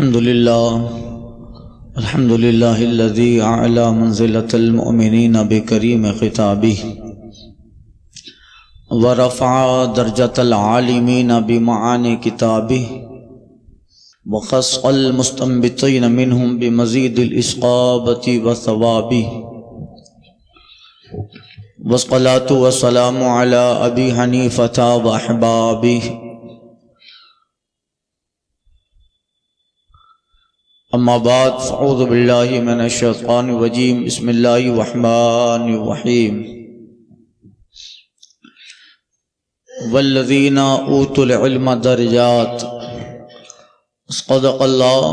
الحمد لله الذي أعلى منزلة المؤمنين بكريم خطابه ورفع درجة العالمين بمعاني كتابه وخص المستنبطين منهم بمزيد الإصابة وثوابه والصلاة والسلام على أبي حنيفة وأحبابه اما بعد فاعوذ باللہ من الشیطان الرجیم بسم اللہ الرحمن الرحیم والذین اوتوا العلم درجات صدق اللہ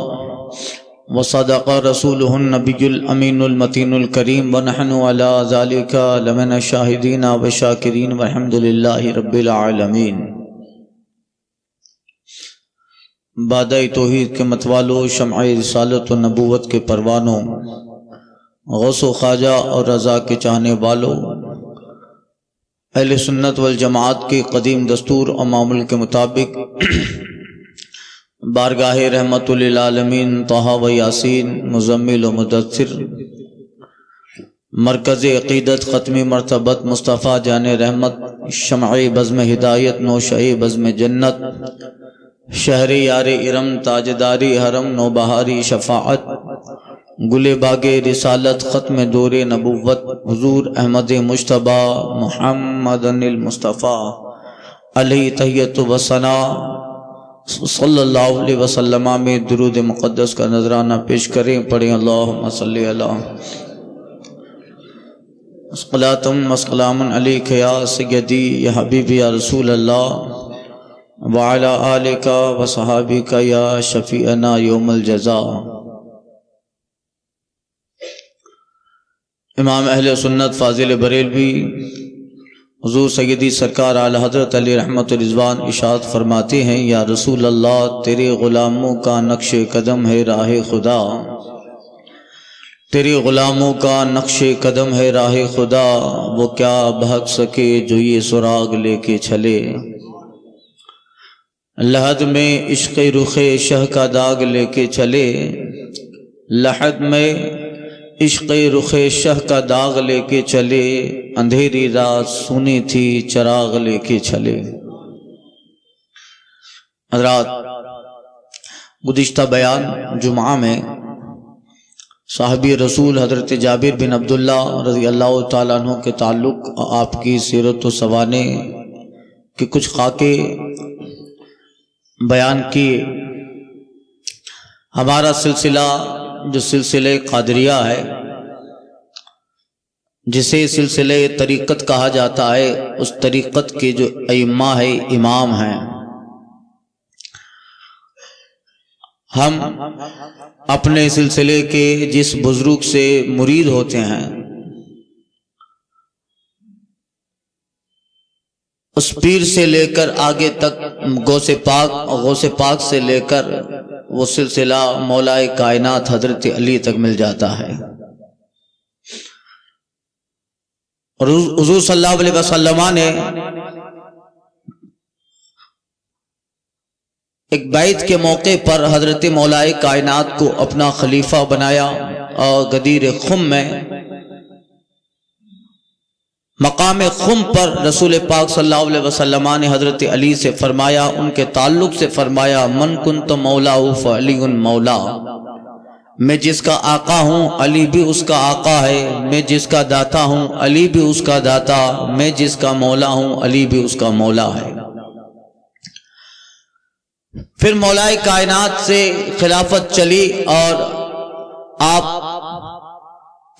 وصدق رسولہ النبی الامین المتین الکریم ونحن علی ذلک لمن الشاہدین والشاکرین والحمد للہ رب العالمین۔ بادہ توحید کے متوالو، شمع رسالت و نبوت کے پروانوں، غوث و خواجہ اور رضا کے چاہنے والوں، اہل سنت والجماعت کے قدیم دستور اور معمول کے مطابق بارگاہ رحمت للعالمین طہ و یاسین مزمل و مدثر مرکز عقیدت ختمی مرتبت مصطفیٰ جان رحمت شمع بزم ہدایت نوشہ بزم جنت شہر یار ارم تاجداری حرم نوبہاری شفاعت گل باغ رسالت ختم دور نبوت حضور احمد مجتبی محمد المصطفیٰ علیہ تحیت و ثنا صلی اللہ علیہ وسلم میں درود مقدس کا نذرانہ پیش کریں، پڑھیں اللہم صلی اللہ صلاۃ و سلام علیک یا سیدی یا حبیبی یا رسول اللہ وعلی آلک و صحابک یا شفیعنا یوم الجزا۔ امام اہل سنت فاضل بریلوی حضور سیدی سرکار اعلی حضرت علی رحمت رضوان ارشاد فرماتے ہیں، یا رسول اللہ تیرے غلاموں کا نقش قدم ہے راہ خدا، تیرے غلاموں کا نقش قدم ہے راہ خدا، وہ کیا بھگ سکے جو یہ سراغ لے کے چلے، لحد میں عشق رخ شہ کا داغ لے کے چلے، لحد میں عشق رخ شہ کا داغ لے کے چلے، اندھیری رات سنی تھی چراغ لے کے چلے۔ حضرات، گزشتہ بیان جمعہ میں صحابی رسول حضرت جابر بن عبداللہ رضی اللہ تعالیٰ عنہ کے تعلق آپ کی سیرت و سوانے کے کچھ خاکے بیان کیے۔ ہمارا سلسلہ جو سلسلہ قادریہ ہے، جسے سلسلہ طریقت کہا جاتا ہے، اس طریقت کے جو ائمہ ہے، امام ہیں، ہم اپنے سلسلے کے جس بزرگ سے مرید ہوتے ہیں، اس پیر سے لے کر آگے تک غوث پاک سے لے کر وہ سلسلہ مولا کائنات حضرت علی تک مل جاتا ہے۔ اور حضور صلی اللہ علیہ وسلم نے ایک بیعت کے موقع پر حضرت مولا کائنات کو اپنا خلیفہ بنایا، اور غدیر خم میں مقام خم پر رسول پاک صلی اللہ علیہ وسلم نے حضرت علی سے فرمایا، ان کے تعلق سے فرمایا، من کنت مولا فعلی مولا، میں جس کا آقا ہوں علی بھی اس کا آقا ہے، میں جس کا داتا ہوں علی بھی اس کا داتا، میں جس کا مولا ہوں علی بھی اس کا مولا ہے۔ پھر مولا کائنات سے خلافت چلی اور آپ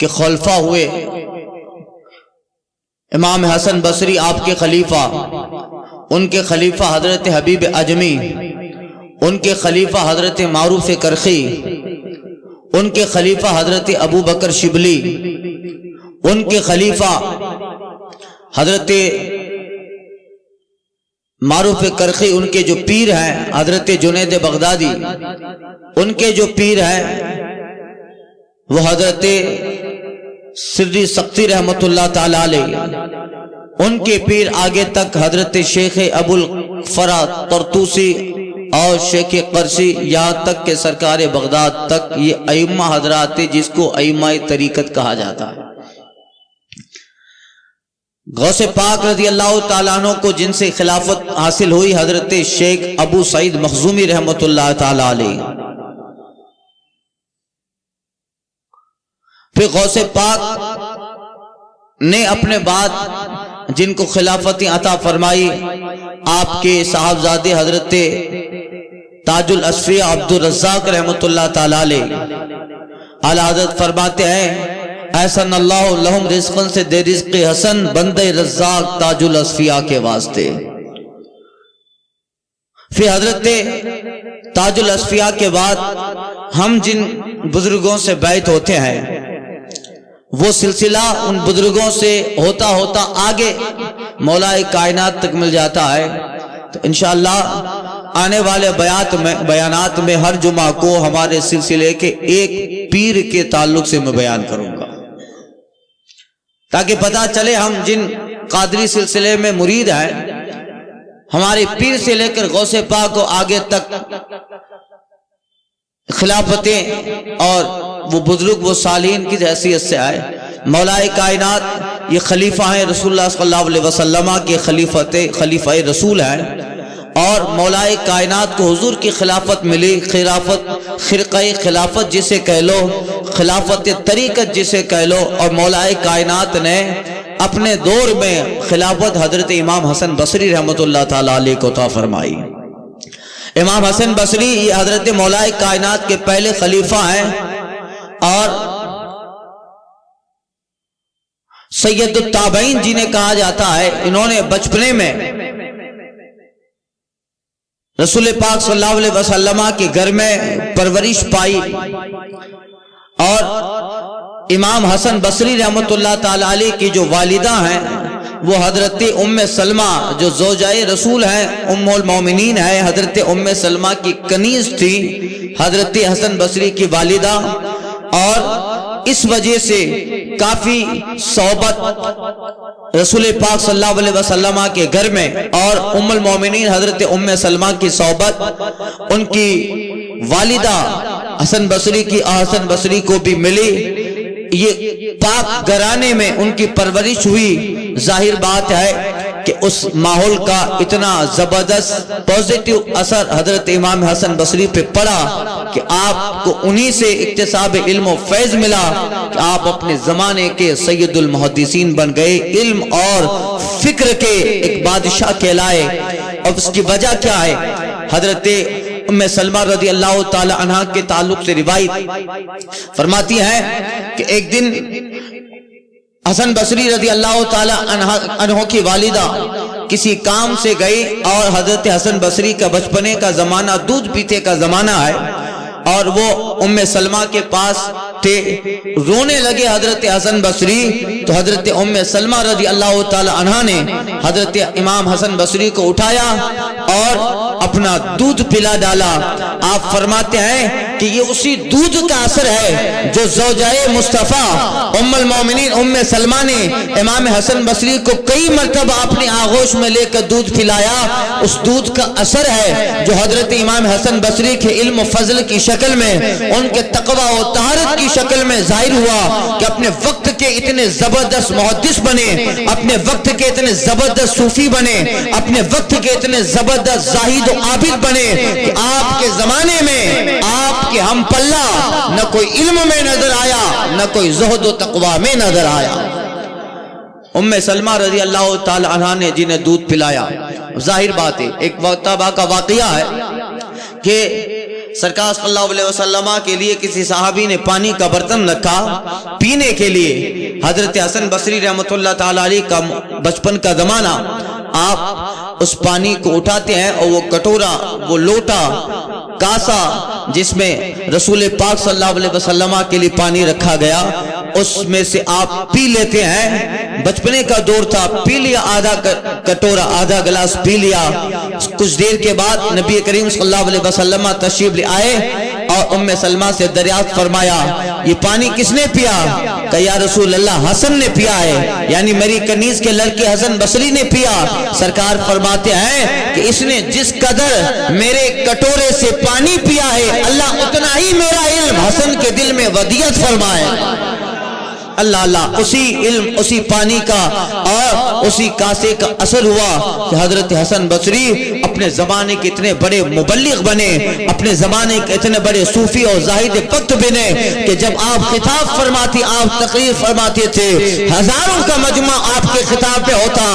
کے خلفہ ہوئے، امام حسن بصری آپ کے خلیفہ، ان کے خلیفہ حضرت حبیب اجمی، ان کے خلیفہ حضرت معروف کرخی، ان کے خلیفہ حضرت ابو بکر شبلی، ان کے خلیفہ حضرت معروف کرخی، ان کے جو پیر ہیں حضرت جنید بغدادی، ان کے جو پیر ہیں وہ حضرت سری سختی رحمت اللہ تعالی علیہ، ان کے پیر آگے تک حضرت شیخ ابو الفرا طرطوسی اور شیخ قرشی یہاں تک کہ سرکار بغداد تک یہ ائمہ حضرات تھے جس کو ائمہ طریقت کہا جاتا ہے۔ غوث پاک رضی اللہ تعالیٰ عنہ کو جن سے خلافت حاصل ہوئی حضرت شیخ ابو سعید مخزومی رحمۃ اللہ تعالیٰ علیہ۔ پھر غوث پاک نے اپنے بعد جن کو خلافت عطا فرمائی آپ کے صاحبزادے حضرت تاج الاصفیاء عبد الرزاق رحمۃ اللہ تعالیٰ علیہ۔ اعلیٰ حضرت فرماتے ہیں احسن اللہ لہم رزقن سے دے رزق حسن بندے رزاق تاج الاصفیاء کے واسطے۔ پھر حضرت تاج الاصفیاء کے بعد ہم جن بزرگوں سے بیعت ہوتے ہیں وہ سلسلہ ان بزرگوں سے ہوتا ہوتا آگے مولا کائنات تک مل جاتا ہے۔ تو انشاءاللہ آنے والے بیانات میں ہر جمعہ کو ہمارے سلسلے کے ایک پیر کے تعلق سے میں بیان کروں گا تاکہ پتہ چلے ہم جن قادری سلسلے میں مرید ہیں ہمارے پیر سے لے کر غوث پاک کو آگے تک خلافتیں اور وہ بزرگ وہ صالحین کی حیثیت سے آئے۔ مولا کائنات یہ خلیفہ ہیں رسول اللہ صلی اللہ علیہ وسلم کے خلیفہ رسول ہیں اور مولا کائنات کو حضور کی خلافت ملی، خرقہ خلافت جسے کہہ لو، خلافت طریقت جسے کہہ لو، اور مولا کائنات نے اپنے دور میں خلافت حضرت امام حسن بصری رحمۃ اللہ تعالیٰ علیہ کو عطا فرمائی۔ امام حسن بصری یہ حضرت مولا کائنات کے پہلے خلیفہ ہیں اور سید التابعین جنہیں کہا جاتا ہے۔ انہوں نے بچپنے میں رسول پاک صلی اللہ علیہ وسلم کے گھر میں پرورش پائی اور امام حسن بصری رحمۃ اللہ تعالیٰ علیہ کی جو والدہ ہیں وہ حضرت ام سلمہ جو زوجہ رسول ہیں، ام المومنین ہے، حضرت ام سلمہ کی کنیز تھی حضرت حسن بصری کی والدہ، اور اس وجہ سے کافی صحبت رسول پاک صلی اللہ علیہ وسلم کے گھر میں اور ام المومنین حضرت ام سلمہ کی صحبت ان کی والدہ حسن بصری کی حسن بصری کو بھی ملی۔ یہ پاک گھرانے میں ان کی پرورش ہوئی۔ ظاہر بات ہے کہ اس ماحول کا اتنا زبردست پوزیٹیو اثر حضرت امام حسن بصری پہ پڑا کہ آپ کو انہی سے اکتساب علم و فیض ملا کہ آپ اپنے زمانے کے سید المحدثین بن گئے، علم اور فکر کے ایک بادشاہ کہلائے۔ اب اس کی وجہ کیا ہے؟ حضرت ام سلمہ رضی اللہ تعالی عنہ کے تعلق سے روایت فرماتی ہے کہ ایک دن حسن بصری رضی اللہ تعالی عنہ کی والدہ کسی کام سے گئی اور حضرت حسن بصری کا بچپنے کا زمانہ دودھ پیتے کا زمانہ ہے اور وہ ام سلمہ کے پاس تھے، رونے لگے حضرت حسن بصری، تو حضرت ام سلمہ رضی اللہ تعالی عنہ نے حضرت امام حسن بصری کو اٹھایا اور اپنا دودھ پلا ڈالا۔ آپ فرماتے ہیں کہ یہ اسی دودھ کا اثر ہے جو زوجہ مصطفیٰ ام المومنین ام سلمہ نے امام حسن بصری کو کئی مرتبہ اپنی آغوش میں لے کر دودھ پلایا، اس دودھ کا اثر ہے جو حضرت امام حسن بصری کے علم و فضل کی شکل میں، ان کے تقوی و طہارت کی شکل میں ظاہر ہوا کہ اپنے وقت کے اتنے زبردست محدث بنے، اپنے وقت کے اتنے زبردست صوفی بنے، اپنے وقت کے اتنے زبردست زاہد و عابد بنے کہ آپ کے زمانے میں آپ کے ہم پلہ نہ کوئی علم میں نظر آیا نہ کوئی زہد و تقوی میں نظر آیا۔ ام سلمہ رضی اللہ تعالی عنہ نے جنہیں دودھ پلایا، ظاہر بات ہے ایک وقتہ کا واقعہ ہے کہ سرکار صلی اللہ علیہ وسلم کے لیے کسی صحابی نے پانی کا برتن رکھا پینے کے لیے۔ حضرت حسن بصری رحمۃ اللہ تعالی علیہ کا بچپن کا زمانہ، آپ اس پانی کو اٹھاتے ہیں اور وہ کٹورا، وہ لوٹا، کاسا جس میں رسول پاک صلی اللہ علیہ وسلم کے لیے پانی رکھا گیا، اس میں سے آپ پی لیتے ہیں۔ بچپنے کا دور تھا، پی لیا آدھا کٹورا، آدھا گلاس پی لیا۔ کچھ دیر کے بعد نبی کریم صلی اللہ علیہ وسلم تشریف لے آئے اور ام سلمہ سے دریافت فرمایا یہ پانی کس نے پیا؟ کہ یا رسول اللہ حسن نے پیا ہے، یعنی میری کنیز کے لڑکے حسن بصری نے پیا۔ سرکار فرماتے ہیں کہ اس نے جس قدر میرے کٹورے سے پانی پیا ہے اللہ اتنا ہی میرا علم حسن کے دل میں ودیعت فرمائے۔ اللہ اللہ، اسی علم اسی پانی کا اور اسی کاسے کا اثر ہوا کہ حضرت حسن بصری اپنے زمانے کے اتنے بڑے مبلغ بنے، اپنے زمانے کے اتنے بڑے صوفی اور زاہد وقت بنے کہ جب آپ خطاب فرماتی، آپ تقریر فرماتے تھے، ہزاروں کا مجمع آپ کے خطاب پہ ہوتا،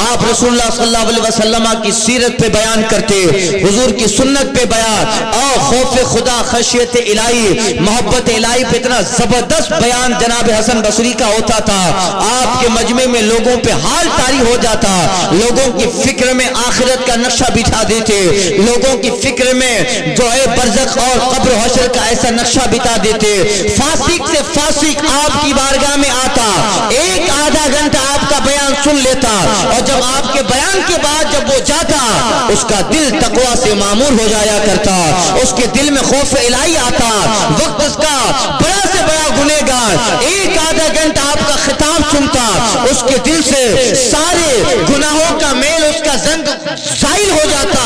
آپ رسول اللہ صلی اللہ علیہ وسلم کی سیرت پہ بیان کرتے، حضور کی سنت پہ بیان اور خوف خدا، خشیت الہی، محبت الہی پہ اتنا زبردست بیان جناب حسن بصری کا ہوتا تھا۔ آپ کے مجمع میں لوگوں پہ حال طاری ہو جاتا، لوگوں کی فکر میں آخرت کا نقشہ بچھا دیتے، لوگوں کی فکر میں جو ہے برزخ اور قبر و حشر کا ایسا نقشہ بتا دیتے۔ فاسق سے فاسق آپ کی بارگاہ میں آتا، ایک آدھا گھنٹہ آپ کا بیان سن لیتا، اور جب آپ کے بیان کے بعد جب وہ جاتا اس کا دل تقوی سے معمور ہو جایا کرتا، اس کے دل میں خوف الہی آتا۔ وقت اس کا بڑا سے بڑا گنہگار ایک آدھا گھنٹہ آپ کا خطاب سنتا، اس کے دل سے سارے گناہوں کا میل، اس کا زنگ زائل ہو جاتا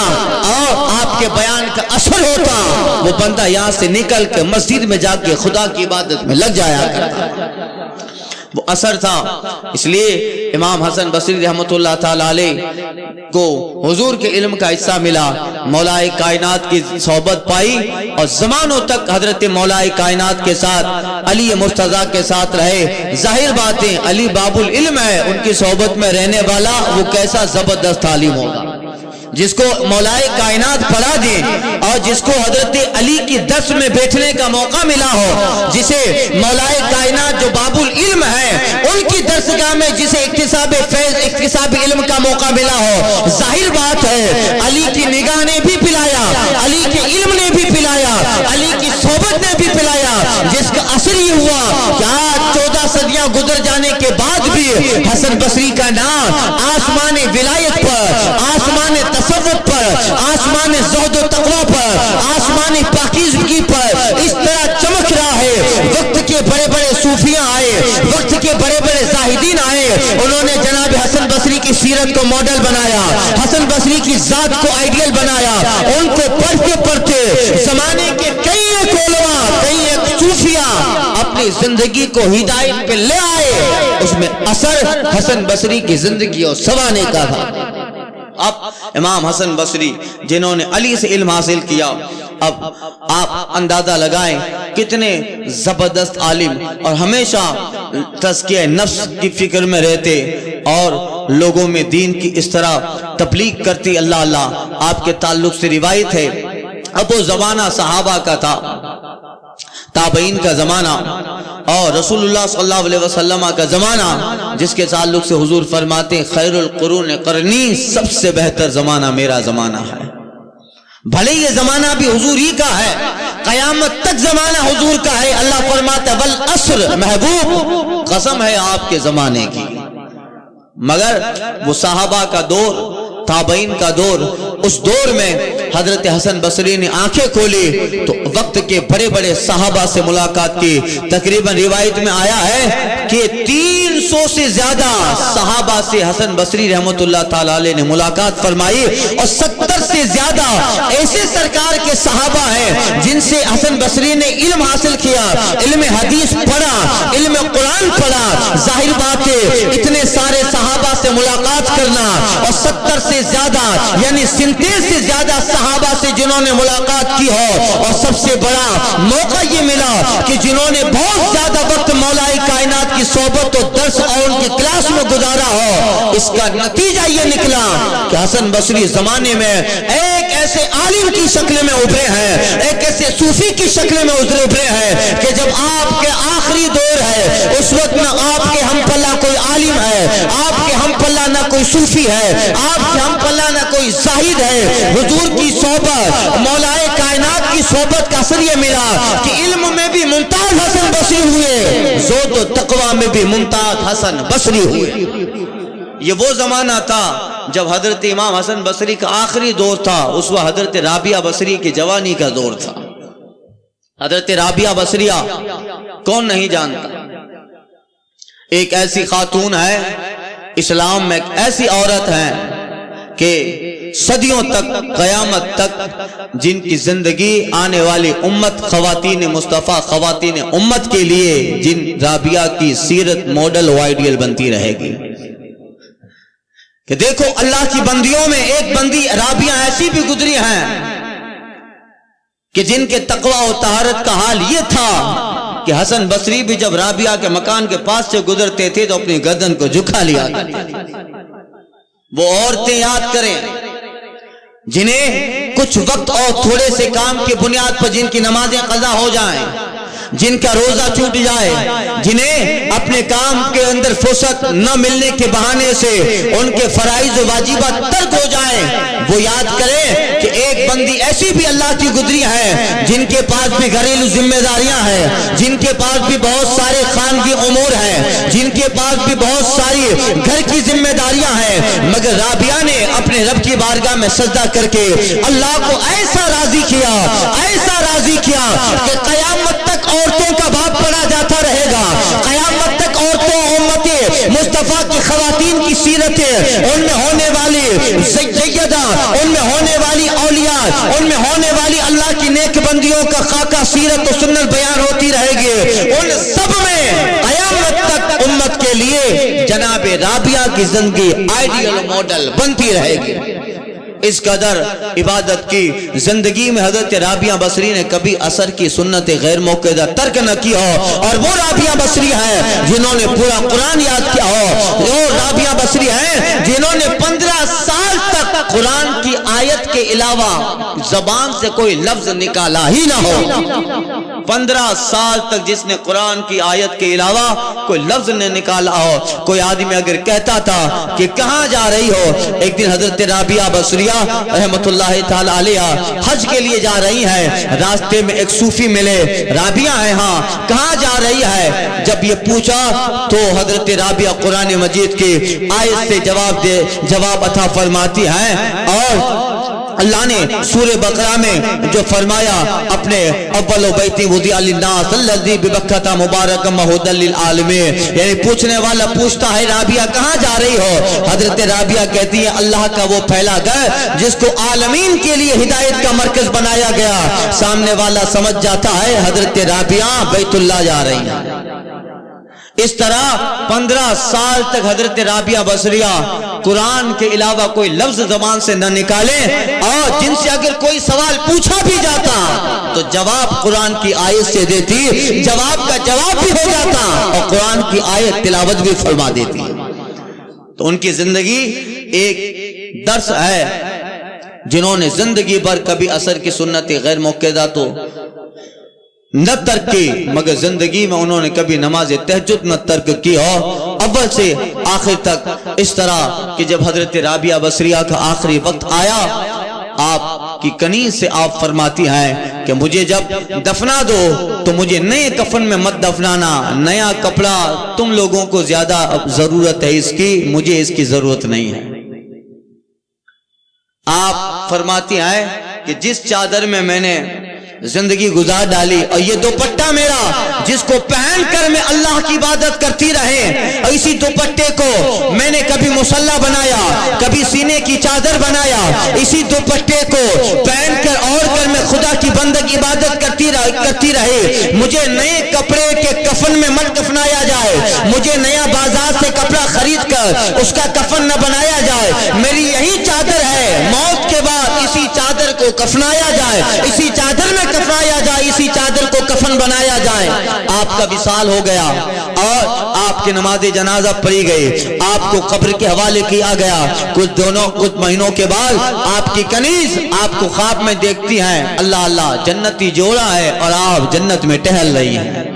اور آپ کے بیان کا اثر ہوتا۔ وہ بندہ یہاں سے نکل کے مسجد میں جا کے خدا کی عبادت میں لگ جایا کرتا، وہ اثر تھا۔ اس لیے امام حسن بصری رحمۃ اللہ تعالی علیہ کو حضور کے علم کا حصہ ملا، مولا کائنات کی صحبت پائی اور زمانوں تک حضرت مولا کائنات کے ساتھ، علی مرتضیٰ کے ساتھ رہے۔ ظاہر باتیں علی باب العلم ہے، ان کی صحبت میں رہنے والا وہ کیسا زبردست عالم ہوگا، جس کو مولا کائنات پڑھا دے اور جس کو حضرت علی کی درس میں بیٹھنے کا موقع ملا ہو، جسے مولا کائنات جو باب العلم ہے ان کی درسگاہ میں جسے اکتساب فیض، اکتساب علم کا موقع ملا ہو، ظاہر بات ہے علی کی نگاہ نے بھی پلایا، علی کے علم نے بھی پلایا، علی کی صحبت نے بھی پلایا، جس کا اثر یہ ہوا کہ آج 14 صدیاں گزر جانے کے بعد بھی حسن بصری کا نام آسمان ولایت پر، آسمان تصوف پر، آسمان زہد و تقوی پر، آسمان پاکیزگی پر اس طرح چمک رہا ہے۔ وقت کے بڑے بڑے صوفیاں آئے، وقت کے بڑے بڑے زاہدین آئے، انہوں نے جناب حسن بصری کی سیرت کو ماڈل بنایا، حسن بصری کی ذات کو آئیڈیل بنایا۔ ان کو پڑھتے پڑھتے زمانے کے کئی ایک علماء، کئی ایک صوفیاء اپنی زندگی کو ہدایت پہ لے آئے، اس میں اثر حسن بصری کی زندگی اور سنوارنے کا تھا۔ اب امام حسن بصری جنہوں نے علی سے علم حاصل کیا، اب آپ اندازہ لگائیں کتنے زبردست عالم، اور ہمیشہ تزکیہ نفس کی فکر میں رہتے اور لوگوں میں دین کی اس طرح تبلیغ کرتی۔ اللہ اللہ، آپ کے تعلق سے روایت ہے اب وہ زمانہ صحابہ کا تھا، تابعین کا زمانہ اور رسول اللہ صلی اللہ علیہ وسلم کا زمانہ، جس کے تعلق سے حضور فرماتے ہیں خیر القرون قرنی، سب سے بہتر زمانہ میرا زمانہ ہے۔ بھلے یہ زمانہ بھی حضور ہی کا ہے، قیامت تک زمانہ حضور کا ہے۔ اللہ فرماتا ہے والعصر، محبوب قسم ہے آپ کے زمانے کی، مگر وہ صحابہ کا دور، تابعین کا دور، اس دور میں حضرت حسن بصری نے آنکھیں کھولی تو وقت کے بڑے بڑے صحابہ سے ملاقات کی۔ تقریباً روایت میں آیا ہے کہ 300 سے زیادہ صحابہ سے حسن بصری رحمت اللہ تعالی علیہ نے ملاقات فرمائی، اور 70 سے زیادہ ایسے سرکار کے صحابہ ہیں جن سے حسن بصری نے علم حاصل کیا، علم حدیث پڑھا، علم قرآن پڑھا۔ ظاہر بات ہے اتنے سارے صحابہ سے ملاقات کرنا اور 70 سے زیادہ یعنی 37 سے زیادہ صحابہ سے جنہوں نے ملاقات کی ہو، اور سب سے بڑا موقع یہ ملا کہ جنہوں نے بہت زیادہ وقت مولا کائنات کی صحبت و درس اور ان کی کلاس میں گزارا ہو، اس کا نتیجہ یہ نکلا کہ حسن بصری زمانے میں ایک ایسے عالم کی شکل میں ابھرے ہیں، ایک ایسے صوفی کی شکل میں ابھرے ہیں کہ جب آپ کے آخری دور ہے اس وقت نہ آپ کے ہم پلہ کوئی عالم ہے، آپ کے ہم پلہ نہ کوئی صوفی ہے، آپ کے ہم پلہ نہ کوئی زاہد ہے۔ حضور کی صحبت، مولا کائنات کی صحبت کا اثر یہ ملا کہ علم میں بھی ممتاز حسن بصری ہوئے، زہد و تقوی میں بھی ممتاز حسن بصری ہوئے۔ یہ وہ زمانہ تھا جب حضرت امام حسن بصری کا آخری دور تھا، اس وقت حضرت رابعہ بصری کی جوانی کا دور تھا۔ حضرت رابعہ بصریہ کون نہیں جانتا؟ ایک ایسی خاتون ہے اسلام میں، ایک ایسی عورت ہے کہ صدیوں تک، قیامت تک جن کی زندگی آنے والی امت، خواتین مصطفیٰ، خواتین امت کے لیے جن رابعہ کی سیرت ماڈل و آئیڈیل بنتی رہے گی کہ دیکھو اللہ کی بندیوں میں ایک بندی رابعہ ایسی بھی گزری ہیں کہ جن کے تقوی و طہارت کا حال یہ تھا کہ حسن بصری بھی جب رابعہ کے مکان کے پاس سے گزرتے تھے تو اپنی گردن کو جھکا لیا کرتے تھے۔ وہ عورتیں یاد کریں جنہیں کچھ وقت اور تھوڑے سے کام کی بنیاد پر جن کی نمازیں قضا ہو جائیں، جن کا روزہ چھوٹ جائے، جنہیں اپنے کام کے اندر فرصت نہ ملنے کے بہانے سے ان کے فرائض و واجبات ترک ہو جائیں، وہ یاد کریں کہ ایک بندی ایسی بھی اللہ کی گزری ہے جن کے پاس بھی گھریلو ذمہ داریاں ہیں، جن کے پاس بھی بہت سارے خانگی امور ہیں، جن کے پاس بھی بہت ساری گھر کی ذمہ داریاں ہیں، مگر رابعہ نے اپنے رب کی بارگاہ میں سجدہ کر کے اللہ کو ایسا راضی کیا کہ قیامت تک عورتوں کا باپ پڑا جاتا رہے گا، قیامت تک عورتوں امت مصطفیٰ کی خواتین کی سیرتیں، ان میں ہونے والی سیدہ، ان میں ہونے والی اولیاء، ان میں ہونے والی اللہ کی نیک بندیوں کا خاکہ سیرت و سنت بیان ہوتی رہے گی، ان سب میں قیامت تک امت کے لیے جناب رابعہ کی زندگی آئیڈیل ماڈل بنتی رہے گی۔ اس قدر عبادت کی زندگی میں حضرت رابعہ بصری نے کبھی عصر کی سنت غیر موقعہ ترک نہ کی ہو، اور وہ رابعہ بصری ہے جنہوں نے پورا قرآن یاد کیا ہو، وہ رابعہ بصری ہیں جنہوں نے 15 سال تک قرآن کی آیت کے علاوہ زبان سے کوئی لفظ نکالا ہی نہ ہو۔ 15 سال تک جس نے قرآن کی آیت کے علاوہ کوئی لفظ نہ نکالا ہو۔ کوئی آدمی اگر کہتا تھا کہ کہاں جا رہی ہو، ایک دن حضرت رابعہ بصریہ رحمت اللہ تعالی علیہ حج کے لیے جا رہی ہیں، راستے میں ایک صوفی ملے، رابعہ ہے، ہاں کہاں جا رہی ہے؟ جب یہ پوچھا تو حضرت رابعہ قرآن مجید کی آیت سے جواب عطا فرماتی ہیں، اور اللہ نے سورہ بقرہ میں جو فرمایا اپنے اول بیت وضع للناس الذی ببکۃ مبارکا وہدی للعالمین، یعنی پوچھنے والا پوچھتا ہے رابعہ کہاں جا رہی ہو؟ حضرت رابعہ کہتی ہے اللہ کا وہ پھیلا گھر جس کو عالمین کے لیے ہدایت کا مرکز بنایا گیا۔ سامنے والا سمجھ جاتا ہے حضرت رابعہ بیت اللہ جا رہی ہیں۔ اس طرح 15 سال تک حضرت رابعہ بصریہ قرآن کے علاوہ کوئی لفظ زبان سے نہ نکالیں، اور جن سے اگر کوئی سوال پوچھا بھی جاتا تو جواب قرآن کی آیت سے دیتی، جواب کا جواب بھی ہو جاتا اور قرآن کی آیت تلاوت بھی فرما دیتی۔ تو ان کی زندگی ایک درس ہے، جنہوں نے زندگی بھر کبھی عصر کی سنت غیر موقعہ تو نہ ترک کی، مگر زندگی میں انہوں نے کبھی نماز تہجد نہ ترک کی ہو، اول سے آخر تک۔ اس طرح کہ جب حضرت رابعہ بصریہ کا آخری وقت آیا، آپ کی کنیز سے آپ فرماتی ہیں کہ مجھے جب دفنا دو تو مجھے نئے کفن میں مت دفنانا، نیا کپڑا تم لوگوں کو زیادہ ضرورت ہے اس کی، مجھے اس کی ضرورت نہیں ہے۔ آپ فرماتی ہیں کہ جس چادر میں میں نے زندگی گزار ڈالی، اور یہ دوپٹہ میرا جس کو پہن کر میں اللہ کی عبادت کرتی رہے، اور اسی دوپٹے کو میں نے کبھی مصلی بنایا، کبھی سینے کی چادر بنایا، اسی دوپٹے کو پہن کر اور کر میں خدا کی بندگی عبادت کرتی رہے، مجھے نئے کپڑے کے کفن میں مت کفنایا جائے، مجھے نیا بازار سے کپڑا خرید کر اس کا کفن نہ بنایا جائے، میری یہی چادر ہے، موت کے بعد اسی چادر کو کفنایا جائے، اسی چادر میں کفنایا جائے، اسی چادر کو کفن بنایا جائے۔ آپ کا وصال ہو گیا اور آپ کی نماز جنازہ پڑھی گئی، آپ کو قبر کے حوالے کیا گیا۔ کچھ مہینوں کے بعد آپ کی کنیز آپ کو خواب میں دیکھتی ہیں، اللہ اللہ جنتی جوڑا ہے اور آپ جنت میں ٹہل رہی ہیں۔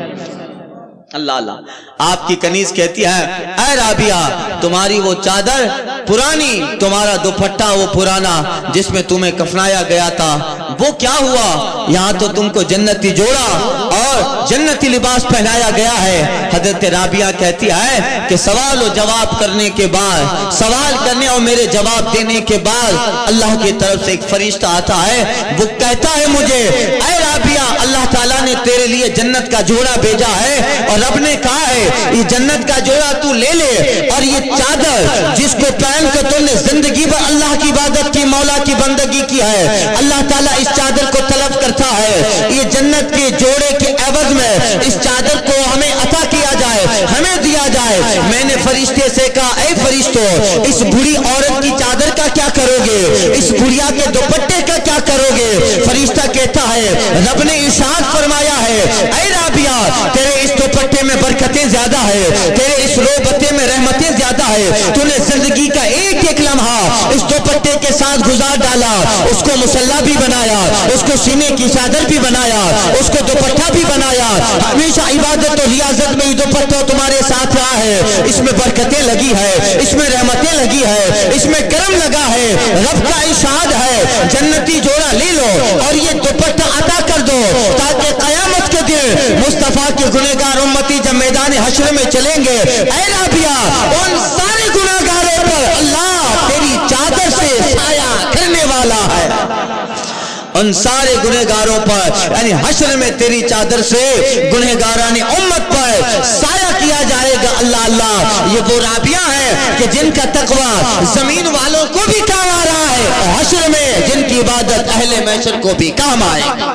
اللہ اللہ، آپ کی کنیز کہتی ہے اے رابعہ تمہاری وہ چادر پرانی، تمہارا دوپٹہ وہ پرانا جس میں تمہیں کفنایا گیا تھا، وہ کیا ہوا؟ یہاں تو تم کو جنتی جوڑا اور جنتی لباس پہنایا گیا ہے۔ حضرت رابعہ کہتی ہے کہ سوال و جواب کرنے کے بعد، سوال کرنے اور میرے جواب دینے کے بعد اللہ کی طرف سے ایک فرشتہ آتا ہے، وہ کہتا ہے مجھے، اے رابعہ اللہ تعالیٰ نے تیرے لیے جنت کا جوڑا بھیجا ہے اور رب نے کہا ہے یہ جنت کا جوڑا تو لے لے، اور یہ چادر جس کو پہن کر تم نے زندگی بھر اللہ کی عبادت کی، مولا کی بندگی کی ہے، اللہ تعالیٰ اس چادر کو طلب کرتا ہے، یہ جنت کے جوڑے کے عوض میں اس چادر کو ہمیں عطا کیا جائے، ہمیں دیا جائے۔ میں نے فرشتے سے کہا اے فرشتوں، اس بری عورت کی چادر کا کیا کرو گے؟ اس بڑھیا کے دوپٹے کا کیا کرو گے؟ فرشتہ کہتا ہے رب نے ارشاد فرمایا ہے اے رابعہ تیرے اس دوپٹے میں برکتیں زیادہ ہے، تیرے اس روبتے میں رحمتیں زیادہ ہے، تو نے زندگی کا ایک ایک لمحہ اس دوپٹے کے ساتھ گزار ڈالا، اس کو مسلح بھی بنایا، اس کو سینے کی چادر بھی بنایا، اس کو دوپٹہ بھی بنایا، ہمیشہ عبادت و ریاضت میں یہ دوپٹہ تمہارے ساتھ رہا ہے، اس میں برکتیں لگی ہے، اس میں رحمتیں لگی ہے، اس میں کرم لگا ہے، رب کا ارشاد ہے جنتی جوڑا لے لو اور یہ دوپٹہ عطا کر دو، تاکہ قیامت کے دن مصطفیٰ کے گنہگار امتی جب میدان حشر میں چلیں گے، اے رابعہ ان سارے گنہگاروں پر اللہ تیری چادر سے سایہ کرنے والا ہے، ان سارے گنہگاروں پر یعنی حشر میں تیری چادر سے گنہگاران امت پر سایہ کیا جائے گا۔ اللہ اللہ، یہ وہ رابعہ ہیں کہ جن کا تقوی زمین والوں کو بھی کام آ رہا ہے اور حشر میں جن کی عبادت اہل محشر کو بھی کام آئے گا۔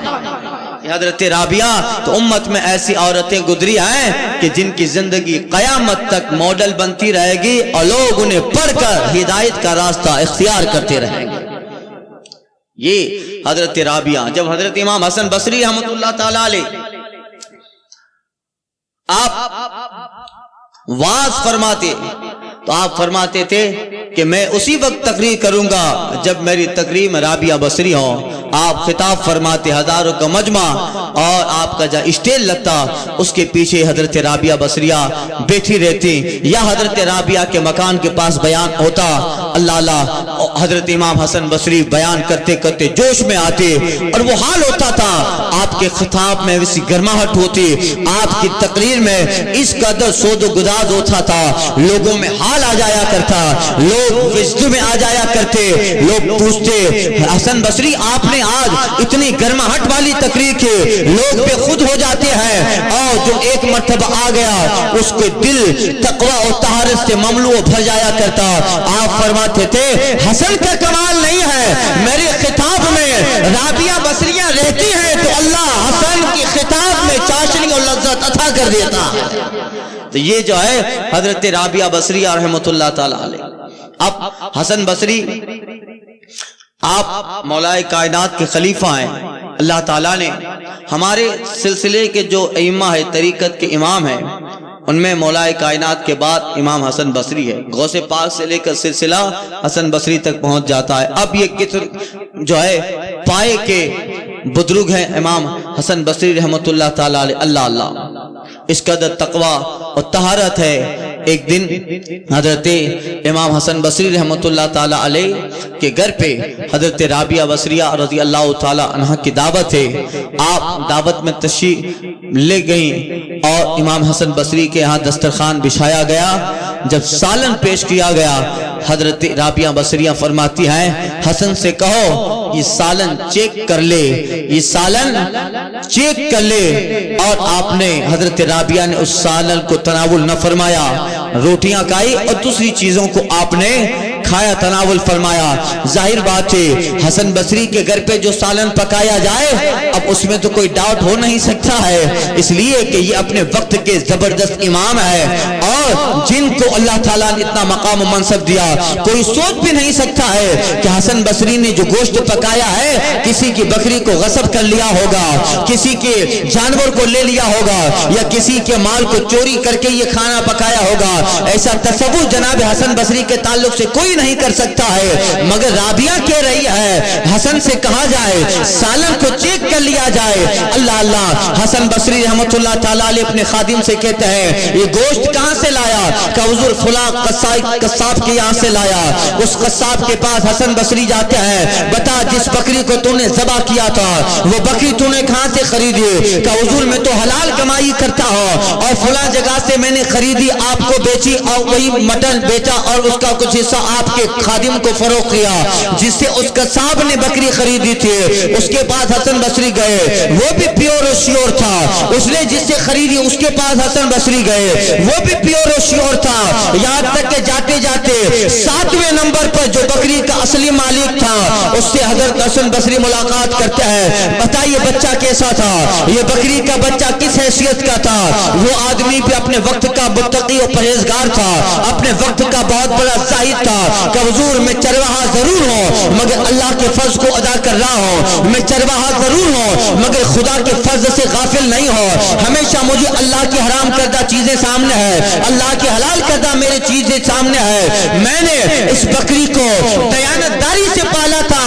حضرت رابعہ تو امت میں ایسی عورتیں گزری ہیں کہ جن کی زندگی قیامت تک ماڈل بنتی رہے گی اور لوگ انہیں پڑھ کر ہدایت کا راستہ اختیار کرتے رہیں گے۔ یہ حضرت رابعہ، جب حضرت امام حسن بصری رحمۃ اللہ تعالی علیہ آپ واز فرماتے تو آپ فرماتے تھے کہ میں اسی وقت تقریر کروں گا جب میری تقریر میں رابعہ بصری ہو۔ آپ خطاب فرماتے، ہزاروں کا مجمع اور آپ کا جہاں اسٹیج لگتا اس کے پیچھے حضرت رابعہ بصریہ بیٹھی رہتی، یا حضرت رابعہ کے مکان کے پاس بیان ہوتا، اللہ اللہ حضرت امام حسن بصری بیان کرتے کرتے جوش میں آتے اور وہ حال ہوتا تھا، آپ کے خطاب میں ویسی گرماہٹ ہوتی، آپ کی تقریر میں اس قدر سود و گداز ہوتا تھا، لوگوں میں حال آ جایا کرتا، لوگ وجد میں آ جایا کرتے، لوگ پوچھتے حسن بصری آپ نے آج اتنی گرماہٹ والی تقریر کی، لوگ بے خود ہو جاتے ہیں، اور جو ایک مرتبہ آ گیا اس کے دل تقوی اور طہارت سے مملو بھر جایا کرتا۔ آپ فرماتے تھے حسن کا کمال نہیں ہے، میرے خطاب میں رابعہ بصریہ رہتی ہیں تو اللہ حسن کی خطاب میں چاشنی اور لذت عطا کر دیتا ہے۔ تو یہ جو ہے حضرت رابعہ بصریہ رحمۃ اللہ تعالی علیہ۔ اب حسن بصری آپ مولا کائنات کے خلیفہ ہیں، اللہ تعالیٰ نے ہمارے سلسلے کے جو ائمہ ہے، طریقت کے امام ہیں، ان میں مولا کائنات کے بعد امام حسن بصری ہے، غوث پاک سے لے کر سلسلہ حسن بصری تک پہنچ جاتا ہے۔ اب یہ کتر جو ہے پائے کے بزرگ ہیں امام حسن بصری رحمۃ اللہ تعالی علیہ۔ اللہ اللہ، اس قدر تقوی اور طہارت ہے۔ ایک دن حضرت امام حسن بصری رحمۃ اللہ تعالی علیہ کے گھر پہ حضرت رابعہ بصریہ رضی اللہ تعالی عنہ کی دعوت ہے، آپ دعوت میں تشریف لے گئیں اور امام حسن بصری کے ہاں دسترخوان بچھایا گیا۔ جب سالن پیش کیا گیا، حضرت رابعہ بصریہ فرماتی ہیں حسن سے کہو یہ سالن چیک کر لے، یہ سالن چیک کر لے، اور آپ نے حضرت رابعہ نے اس سالن کو تناول نہ فرمایا، روٹیاں کھائی اور دوسری چیزوں کو آپ نے کھایا، تناول فرمایا۔ ظاہر بات ہے حسن بصری کے گھر پہ جو سالن پکایا جائے اب اس میں تو کوئی ڈاؤٹ ہو نہیں سکتا ہے، اس لیے کہ یہ اپنے وقت کے زبردست امام ہے اور جن کو اللہ تعالیٰ نے اتنا مقام و منصب دیا، کوئی سوچ بھی نہیں سکتا ہے کہ حسن بصری نے جو گوشت پکایا ہے کسی کی بکری کو غصب کر لیا ہوگا، کسی کے جانور کو لے لیا ہوگا، یا کسی کے مال کو چوری کر کے یہ کھانا پکایا ہوگا۔ ایسا تصور جناب حسن بصری کے تعلق سے کوئی نہیں کر سکتا ہے، مگر رابعہ کہہ رہی ہے حسن سے کہا جائے سالن کو چیک کر لیا جائے۔ اللہ اللہ، حسن بصری رحمت اللہ تعالیٰ علیہ اپنے خادم سے کہتے ہیں یہ گوشت کہاں سے لایا؟ کہ حضور فلاں قصاب کے یہاں سے لایا۔ اس قصاب کے پاس حسن بصری جاتے ہیں، بتا جس بکری کو تو نے ذبح کیا تھا وہ بکری تو نے کہاں سے خریدی؟ کہ حضور میں تو حلال کمائی کرتا ہوں اور فلاں جگہ سے میں نے خریدی، آپ کو بیچی اور وہی مٹن بیچا اور اس کا کچھ حصہ آپ کے خادم کو فروخت کیا جس سے اس قصاب نے بکری خریدی تھی۔ اس کے پاس حسن بصری گئے، وہ بھی پیور و شیور تھا۔ اس نے جس سے خریدی اس کے پاس حسن بصری گئے، وہ بھی پیور و شیور تھا۔ یہاں تک کہ جاتے جاتے 7ویں نمبر پر جو بکری کا اصلی مالک تھا اس سے حضرت حسن بصری ملاقات کرتے ہیں، بتائیے بچہ کیسا تھا؟ یہ بکری کا بچہ کس حیثیت کا تھا؟ وہ آدمی بھی اپنے وقت کا متقی و پرہیزگار تھا، اپنے وقت کا بہت بڑا زاہد تھا کہ حضور میں چرواہا ضرور ہوں مگر اللہ کے فرض کو ادا کر رہا ہوں، میں چرواہا ضرور ہوں مگر خدا کے فرض سے غافل نہیں ہوں، ہمیشہ مجھے اللہ کی حرام کردہ چیزیں سامنے ہے، اللہ کی حلال کردہ میری چیزیں سامنے ہے۔ میں نے اس بکری کو دیانتداری سے پالا تھا،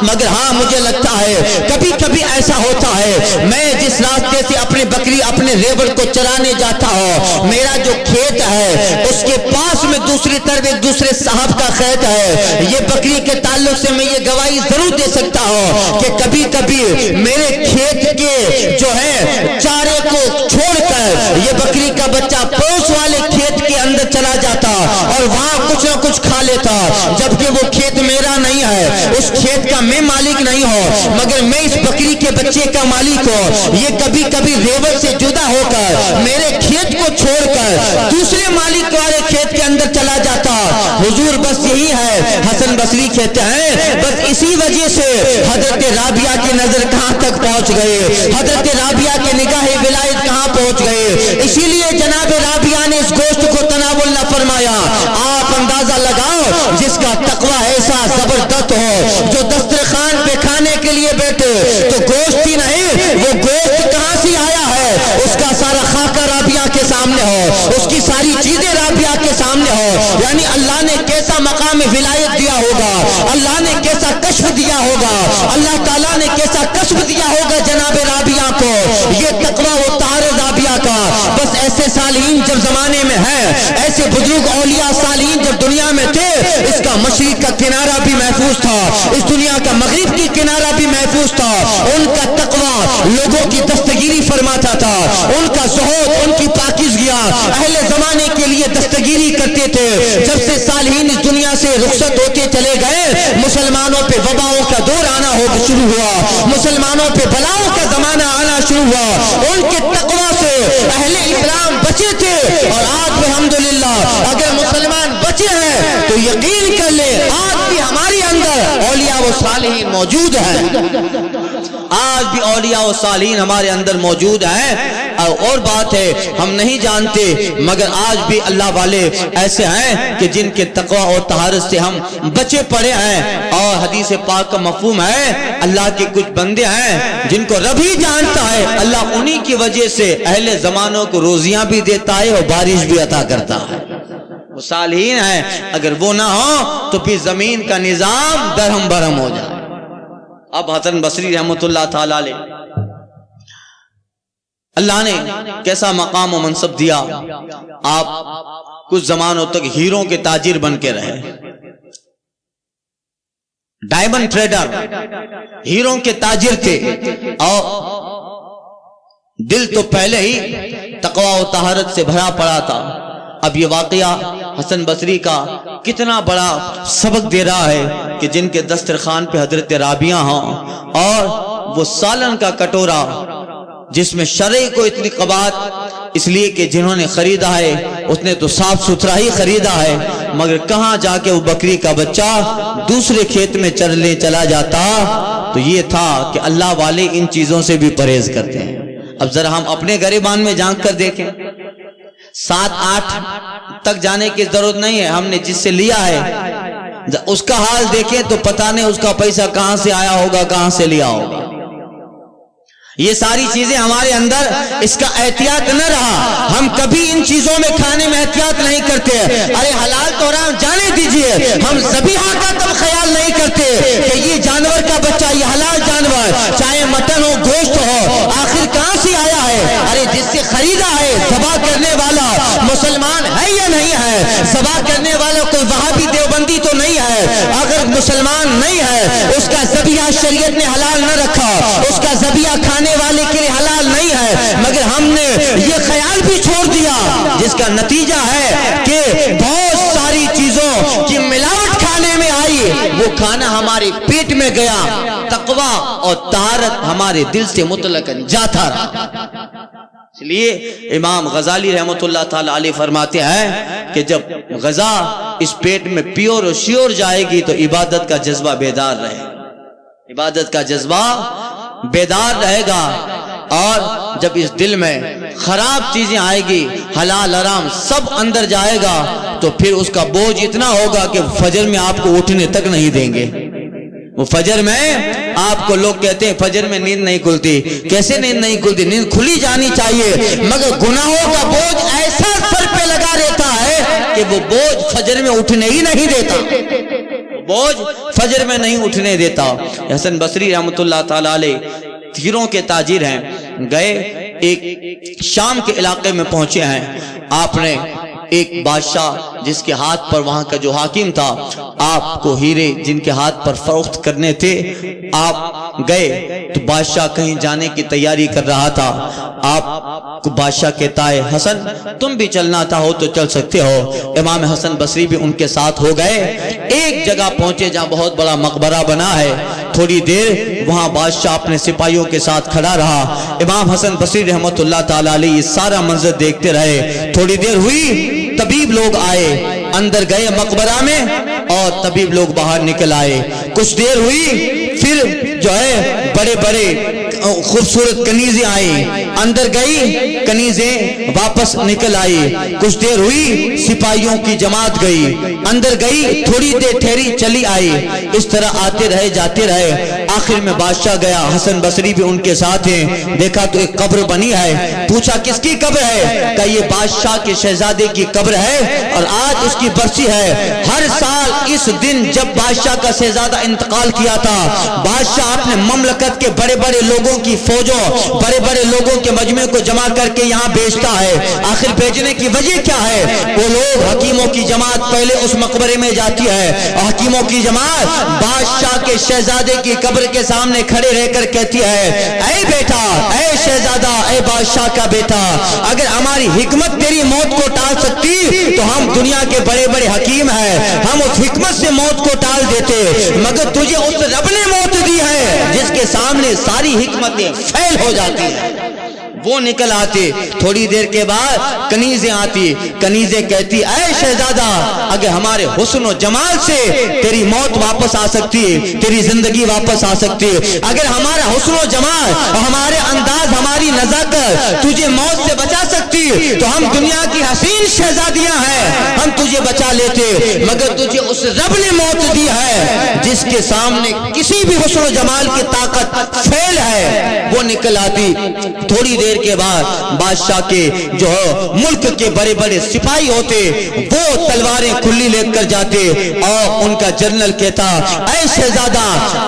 مگر ہاں مجھے لگتا ہے کبھی کبھی ایسا ہوتا ہے میں جس راستے سے اپنی بکری اپنے ریوڑ کو چرانے جاتا ہوں، میرا جو کھیت ہے اس کے پاس میں دوسری طرف ایک دوسرے صاحب کا کھیت ہے۔ یہ بکری کے تعلق سے میں یہ گواہی ضرور دے سکتا ہوں کہ کبھی کبھی میرے کھیت کے جو ہے چارے کو چھوڑ کر یہ بکری کا بچہ پڑوس والے کھیت کے اندر چلا جاتا اور وہاں کچھ نہ کچھ کھا لیتا، جبکہ وہ کھیت میرا نہیں ہے، اس کھیت کا میں مالک نہیں ہوں مگر میں اس بکری کے بچے کا مالک ہوں۔ یہ کبھی کبھی ریوڑ سے جدا ہو کر میرے کھیت کو چھوڑ کر دوسرے مالک والے کھیت کے اندر چلا جاتا۔ حضور بس یہی ہے، حسن بصری کہتے ہیں بس اسی وجہ سے حضرت رابعہ کی نظر کہاں تک پہنچ گئے، حضرت رابعہ کے نگاہ ولایت کہاں پہنچ گئے، اسی لیے جناب رابعہ نے اس گوشت کو تناول نہ فرمایا۔ آپ اندازہ لگاؤ جس کا تقوی ایسا زبردست ہو جو دسترخوان پہ کھانے کے لیے بیٹھے تو گوشت ہی نہیں وہ گوشت کہاں سے آیا ہے، اس کا سارا خاکہ رابعہ کے سامنے ہو، اس کی ساری چیزیں رابعہ کے سامنے ہو، یعنی اللہ نے کیسا مقام ولایت دیا ہوگا، اللہ نے کیسا کشف دیا ہوگا، اللہ تعالیٰ نے کیسا کشف دیا ہوگا جناب رابعہ کو، یہ تقوی و طہارت رابعہ کا۔ بس ایسے صالحین جب زمانے میں ہیں، ایسے بزرگ اولیاء صالحین جب دنیا میں تھے، اس کا مشرق کا کنارہ بھی محفوظ تھا، اس دنیا کا مغرب کی کنارہ بھی محفوظ تھا، ان کا تقوی لوگوں کی دستگیری فرماتا تھا، ان کا زہد ان کی پاکیزگیاں اہل زمانے کے لیے دستگیری کرتے تھے۔ جب سے صالحین اس دنیا سے رخصت ہوتے چلے گئے مسلمانوں پہ وباؤں کا دور آنا شروع ہوا، مسلمانوں پہ بلاؤں کا زمانہ آنا شروع ہوا، ان کے تقوی سے اہل اسلام بچے تھے اور آج الحمدللہ اگر مسلمان بچے ہیں تو یقین کر لے آج بھی ہمارے اندر اولیاء و صالحین موجود ہیں، آج بھی اولیاء و صالحین ہمارے اندر موجود ہیں۔ اور بات ہے ہم نہیں جانتے مگر آج بھی اللہ والے ایسے ہیں کہ جن کے تقوی اور طہارت سے ہم بچے پڑے ہیں، اور حدیث پاک کا مفہوم ہے اللہ کے کچھ بندے ہیں جن کو رب ہی جانتا ہے، اللہ انہی کی وجہ سے اہل زمانوں کو روزیاں بھی دیتا ہے اور بارش بھی عطا کرتا ہے۔ وہ صالحین ہیں، اگر وہ نہ ہو تو پھر زمین کا نظام درہم برہم ہو جائے۔ اب حسن بصری رحمت اللہ تعالیٰ علیہ اللہ نے کیسا مقام و منصب دیا، آپ کچھ زمانوں تک ہیروں کے تاجر بن کے رہے، ڈائمنڈ ٹریڈر، ہیروں کے تاجر تھے، اور دل تو پہلے ہی تقوی و طہارت سے بھرا پڑا تھا۔ اب یہ واقعہ حسن بصری کا کتنا بڑا سبق دے رہا ہے کہ جن کے دسترخوان پہ حضرت رابعہ ہوں اور وہ سالن کا کٹورا جس میں شرع کو اتنی قباحت، اس لیے کہ جنہوں نے خریدا ہے اس نے تو صاف ستھرا ہی خریدا ہے، مگر کہاں جا کے وہ بکری کا بچہ دوسرے کھیت میں چرنے چلا جاتا، تو یہ تھا کہ اللہ والے ان چیزوں سے بھی پرہیز کرتے ہیں۔ اب ذرا ہم اپنے گریبان میں جھانک کر دیکھیں، 7-8 تک جانے کی ضرورت نہیں ہے، ہم نے جس سے لیا ہے اس کا حال دیکھیں تو پتہ نہیں اس کا پیسہ کہاں سے آیا ہوگا، کہاں سے لیا ہوگا۔ یہ ساری چیزیں ہمارے اندر اس کا احتیاط نہ رہا، ہم کبھی ان چیزوں میں کھانے میں احتیاط نہیں کرتے. ارے حلال تو حرام جانے دیجئے، ہم ذبیحہ کا تب خیال نہیں کرتے کہ یہ جانور کا بچہ، یہ حلال جانور، چاہے مٹن ہو گوشت ہو، آخر کہاں سے آیا ہے؟ ارے جس سے خریدا ہے ذبح کرنے والا مسلمان ہے یا نہیں ہے؟ ذبح کرنے والا کوئی وہابی دیوبندی تو نہیں ہے. اگر مسلمان نہیں ہے، اس کا ذبیحہ شریعت نے حلال نہ رکھا، اس کا ذبیحہ کھانے والے کے لیے حلال نہیں ہے، مگر ہم نے یہ خیال بھی چھوڑ دیا، جس کا نتیجہ ہے کہ بہت ساری چیزوں کی ملاوٹ کھانے میں آئی، وہ کھانا ہمارے پیٹ میں گیا، تقویٰ اور طہارت ہمارے دل سے مطلقاً جاتا رہا. اس لیے امام غزالی رحمۃ اللہ تعالی علیہ فرماتے ہیں کہ جب غذا اس پیٹ میں پیور اور شیور جائے گی تو عبادت کا جذبہ بیدار رہے گا، عبادت کا جذبہ بیدار رہے گا. اور جب اس دل میں خراب چیزیں آئے گی، حلال حرام سب اندر جائے گا، تو پھر اس کا بوجھ اتنا ہوگا کہ فجر میں آپ کو اٹھنے تک نہیں دیں گے. وہ فجر میں آپ کو لوگ کہتے ہیں فجر میں نیند نہیں کھلتی. کیسے نیند نہیں کھلتی؟ نیند کھلی جانی چاہیے، مگر گناہوں کا بوجھ ایسا سر پہ لگا رہتا ہے کہ وہ بوجھ فجر میں اٹھنے ہی نہیں دیتا، بوجھ فجر میں نہیں اٹھنے دیتا. حسن بصری رحمۃ اللہ تعالی علیہ تیروں کے تاجر ہیں، گئے ایک شام کے علاقے میں پہنچے ہیں. آپ نے ایک بادشاہ جس کے ہاتھ پر وہاں کا جو حاکم تھا، آپ کو ہیرے جن کے ہاتھ پر فروخت کرنے تھے، آپ گئے تو بادشاہ کہیں جانے کی تیاری کر رہا تھا. آپ کو بادشاہ کہتا ہے حسن تم بھی چلنا تھا ہو تو چل سکتے ہو. امام حسن بصری بھی ان کے ساتھ ہو گئے. ایک جگہ پہنچے جہاں بہت بڑا مقبرہ بنا ہے. تھوڑی دیر وہاں بادشاہ اپنے سپاہیوں کے ساتھ کھڑا رہا. امام حسن بصری رحمۃ اللہ تعالی علیہ یہ سارا منظر دیکھتے رہے. تھوڑی دیر ہوئی، طبیب لوگ آئے، اندر گئے مقبرہ میں اور طبیب لوگ باہر نکل آئے. کچھ دیر ہوئی، پھر جو ہے بڑے بڑے خوبصورت کنیزیں آئی، اندر گئی، کنیزیں واپس نکل آئی. کچھ دیر ہوئی، سپاہیوں کی جماعت گئی، اندر گئی، تھوڑی دیر ٹھہری، چلی آئی. اس طرح آتے رہے جاتے رہے. آخر میں بادشاہ گیا، حسن بصری بھی ان کے ساتھ ہیں. دیکھا تو ایک قبر بنی ہے. پوچھا کس کی قبر ہے؟ کہ یہ بادشاہ کے شہزادے کی قبر ہے اور آج اس کی برسی ہے. ہر سال اس دن جب بادشاہ کا شہزادہ انتقال کیا تھا، بادشاہ اپنے مملکت کے بڑے بڑے لوگوں کی فوجوں، بڑے بڑے لوگوں کے مجمع کو جمع کر کے یہاں بیچتا ہے. آخر بیچنے کی وجہ کیا ہے؟ وہ لوگ حکیموں کی جماعت پہلے اس مقبرے میں جاتی ہے اور حکیموں کی جماعت بادشاہ کے شہزادے کی قبر کے سامنے کھڑے رہ کر کہتی ہے اے بیٹا، اے شہزادہ، اے بادشاہ کا بیٹا، اگر ہماری حکمت تیری موت کو ٹال سکتی تو ہم دنیا کے بڑے بڑے حکیم ہیں، ہم اس حکمت سے موت کو ٹال دیتے، مگر تجھے اس رب نے موت دی ہے جس کے سامنے ساری حکمتیں فیل ہو جاتی ہیں. وہ نکل آتے. تھوڑی دیر کے بعد کنیزیں آتی. کنیزیں کہتی اے شہزادہ، اگر ہمارے حسن و جمال سے تیری موت واپس آ سکتی، تیری زندگی واپس آ سکتی، اگر ہمارا حسن و جمال اور ہمارے انداز، ہماری نزاکت تجھے موت سے بچا سکتی تو ہم دنیا کی حسین شہزادیاں ہیں، ہم تجھے بچا لیتے، مگر تجھے اس رب نے موت دی ہے جس کے سامنے کسی بھی حسن و جمال کی طاقت فیل ہے. وہ نکل آتی. تھوڑی دیر کے بعد بادشاہ کے جو ملک کے بڑے بڑے سپاہی ہوتے وہ تلواریں کھلی لے کر جاتے اور ان کا جنرل کہتا اے شہزادہ،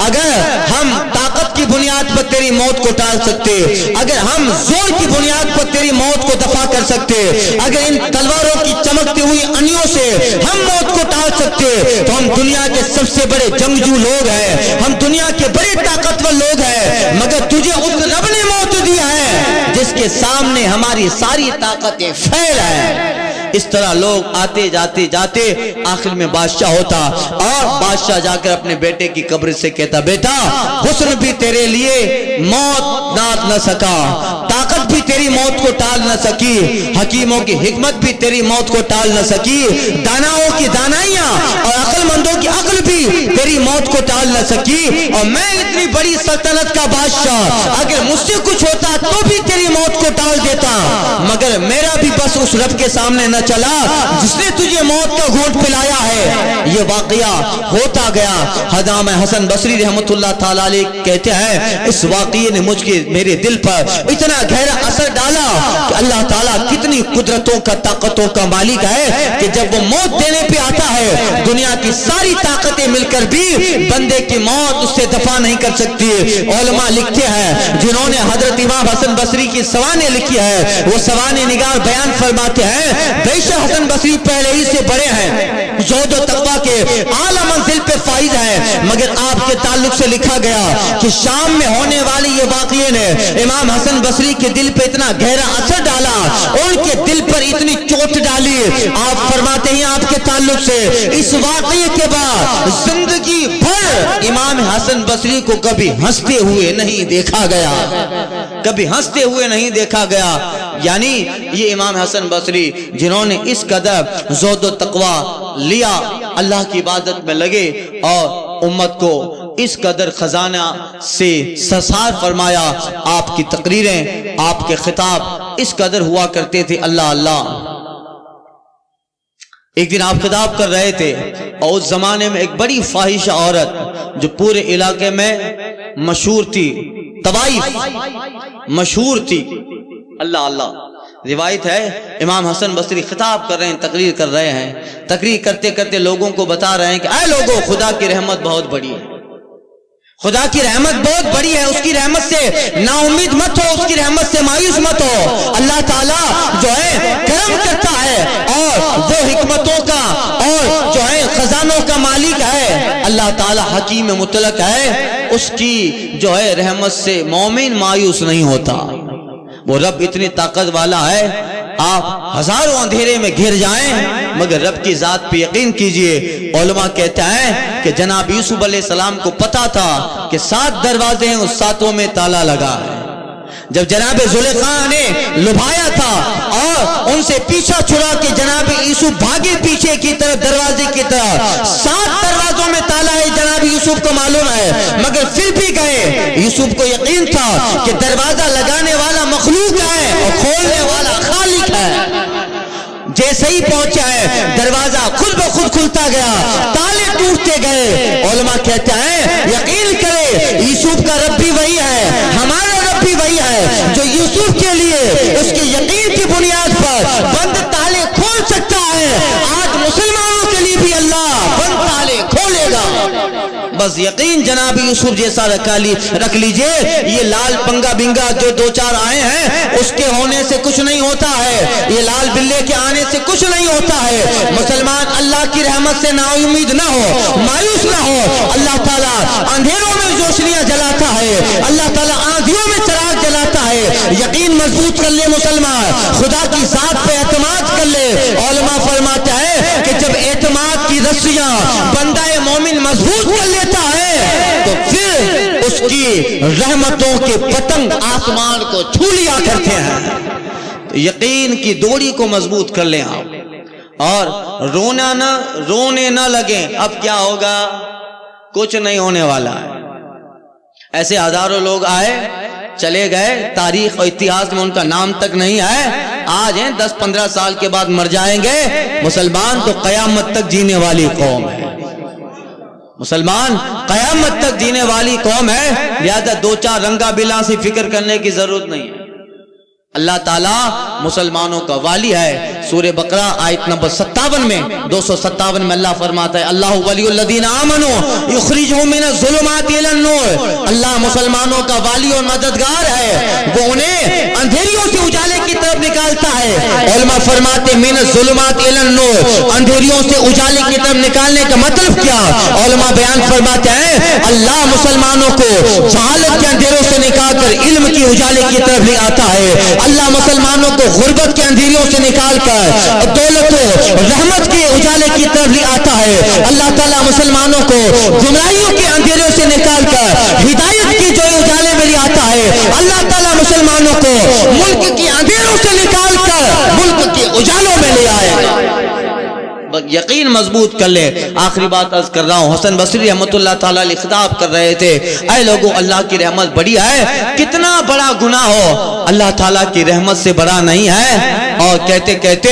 اگر ہم طاقت کی بنیاد پر تیری موت کو ٹال سکتے، اگر ہم زور کی بنیاد پر تیری موت کو دفع کر سکتے، اگر ان تلواروں کی چمکتی ہوئی انیوں سے ہم موت کو ٹال سکتے تو ہم دنیا کے سب سے بڑے جنگجو لوگ ہیں، ہم دنیا کے بڑے طاقتور لوگ ہیں، مگر تجھے اس رب نے موت دی ہے جس کے سامنے ہماری ساری طاقتیں فیل ہیں. اس طرح لوگ آتے جاتے جاتے آخر میں بادشاہ ہوتا اور بادشاہ جا کر اپنے بیٹے کی قبر سے کہتا بیٹا، حسن بھی تیرے لیے موت ڈانٹ نہ سکا، طاقت بھی تیری موت موت کو ٹال نہ سکی، حکیموں کی حکمت بھی تیری موت کو ٹال نہ سکی، داناؤں کی دانائیاں اور عقل مندوں کی عقل بھی تیری موت کو ٹال نہ سکی، اور میں اتنی بڑی سلطنت کا بادشاہ اگر مجھ سے کچھ ہوتا تو بھی تیری موت کو ٹال دیتا، مگر میرا بھی بس اس رب کے سامنے نہ چلا جس نے تجھے موت کا گھونٹ پلایا ہے۔ یہ واقعہ ہوتا گیا۔ حضرت حسن بصری رحمۃ اللہ تعالی علیہ کہتے ہیں اس واقعے نے مجھ کے میرے دل پر اتنا گہرا اثر ڈالا کہ اللہ تعالیٰ کتنی قدرتوں کا طاقتوں کا مالک ہے کہ جب وہ موت دینے پہ آتا ہے دنیا کی ساری طاقتیں مل کر بھی بندے کی موت اس سے دفع نہیں کر سکتی۔ علماء لکھتے ہیں جنہوں نے حضرت امام حسن بصری کی سوانح لکھی ہے وہ سوانح نگار بیان فرماتے ہیں بے شک حسن بصری پہلے ہی سے بڑے ہیں، زہد و تقویٰ کے اعلیٰ منزل پہ فائز ہیں، مگر آپ کے تعلق سے لکھا گیا کہ شام میں ہونے والی یہ واقعے نے امام حسن بصری کے دل پہ اتنا گہرا اثر ڈالا، ان کے دل پر اتنی چوٹ ڈالی۔ آپ فرماتے ہیں آپ کے تعلق سے اس واقعے کے بعد زندگی بھر امام حسن بصری کو کبھی ہنستے ہوئے نہیں دیکھا گیا، کبھی ہنستے ہوئے نہیں دیکھا گیا۔ یعنی یہ امام حسن بصری جنہوں نے اس قدر زہد و تقویٰ لیا، اللہ کی عبادت میں لگے اور امت کو اس قدر خزانہ سے سرشار فرمایا، آپ کی تقریریں آپ کے خطاب اس قدر ہوا کرتے تھے اللہ اللہ۔ ایک دن آپ خطاب کر رہے تھے اور اس زمانے میں ایک بڑی فاحشہ عورت جو پورے علاقے میں مشہور تھی، طوائف مشہور تھی، اللہ اللہ۔ روایت ہے امام حسن بصری خطاب کر رہے ہیں، تقریر کر رہے ہیں، تقریر کرتے کرتے لوگوں کو بتا رہے ہیں کہ اے لوگوں خدا کی رحمت بہت بڑی ہے، خدا کی رحمت بہت بڑی ہے، اس کی رحمت سے نا امید مت ہو، اس کی رحمت سے مایوس مت ہو۔ اللہ تعالیٰ جو ہے کرم کرتا ہے اور وہ حکمتوں کا اور جو ہے خزانوں کا مالک ہے، اللہ تعالیٰ حکیم مطلق ہے، اس کی جو ہے رحمت سے مومن مایوس نہیں ہوتا۔ وہ رب اتنی طاقت والا ہے، آپ ہزاروں اندھیرے میں گھر جائیں مگر رب کی ذات پہ یقین کیجئے۔ علماء کہتا ہے کہ جناب یوسف علیہ السلام کو پتا تھا کہ 7 دروازے ہیں، اس 7 میں تالا لگا ہے۔ جب جناب زلیخا نے لبھایا تھا اور ان سے پیچھا چھڑا کے جناب یوسف بھاگے پیچھے کی طرف دروازے کی طرف، 7 دروازوں میں تالا ہے، جناب یوسف کو معلوم ہے مگر پھر بھی گئے۔ یوسف کو یقین تھا کہ دروازہ لگانے والا مخلوق ہے اور کھولنے والا خالق ہے۔ جیسے ہی پہنچا ہے دروازہ خود بخود کھلتا گیا، تالے ٹوٹتے گئے۔ علماء کہتا ہے یقین کرے یوسف کا رب بھی وہی ہے، ہمارا رب بھی وہی ہے جو یوسف کے لیے اس کے یقین کی بنیاد پر بند تالے کھول سکتا ہے، آج مسلمانوں کے لیے بھی اللہ بند تالے کھولے گا۔ بس یقین جناب یوسف جیسا رکھ لیجئے، یہ لال پنگا بنگا جو 2-4 آئے ہیں اس کے ہونے سے کچھ نہیں ہوتا ہے، یہ لال بلے کے آنے سے کچھ نہیں ہوتا ہے۔ مسلمان اللہ کی رحمت سے نا امید نہ ہو، مایوس نہ ہو۔ اللہ تعالیٰ اندھیروں میں روشنیاں جلاتا ہے، اللہ تعالیٰ آندھیوں میں چراغ جلاتا ہے۔ یقین مضبوط کر لے مسلمان، خدا کی ذات پہ اعتماد کر لے۔ علماء فرماتا ہے کہ جب اعتماد کی رسیاں بندہ مومن مضبوط کر لیتا ہے تو پھر اس کی رحمتوں کے پتنگ آسمان کو چھو لیا کرتے ہیں۔ یقین کی دوڑی کو مضبوط کر لیں آپ، اور رونے نہ لگیں۔ اب کیا ہوگا؟ کچھ نہیں ہونے والا ہے۔ ایسے ہزاروں لوگ آئے چلے گئے، تاریخ اور اتہاس میں ان کا نام تک نہیں ہے، آج ہیں 10-15 سال کے بعد مر جائیں گے۔ مسلمان تو قیامت تک جینے والی قوم ہے، مسلمان قیامت تک جینے والی قوم ہے، لہذا 2-4 رنگا بلا سے فکر کرنے کی ضرورت نہیں ہے۔ اللہ تعالیٰ مسلمانوں کا والی ہے۔ سورہ بقرہ آیت نمبر 57 میں 257 میں اللہ فرماتا ہے اللہ ولی الذین آمنوا یخرجہم من الظلمات الی النور، اللہ مسلمانوں کا والی اور مددگار ہے، وہ انہیں اندھیریوں سے اجالے کی طرف نکالتا ہے۔ علماء فرماتے من الظلمات الی النور، اندھیریوں سے اجالے کی طرف نکالنے کا مطلب کیا؟ علماء بیان فرماتے ہیں اللہ مسلمانوں کو جہالت کے اندھیروں سے نکال کر علم کی اجالے کی طرف لے آتا ہے۔ اللہ مسلمانوں کو غربت کے اندھیریوں سے نکال کر دولت و رحمت کے اجالے کی طرف لے آتا ہے۔ اللہ تعالیٰ مسلمانوں کو گمراہیوں کے اندھیروں سے نکال کر ہدایت کی جو اجالے میں لے آتا ہے۔ اللہ تعالیٰ مسلمانوں کو ملک کی اندھیروں یقین مضبوط کر لے. آخری بات عرض کر رہا ہوں، حسن بصری رحمۃ اللہ تعالیٰ علیہ خطاب کر رہے تھے، اے لوگوں اللہ کی رحمت بڑی ہے، کتنا بڑا گناہ ہو اللہ تعالیٰ کی رحمت سے بڑا نہیں ہے. اور کہتے کہتے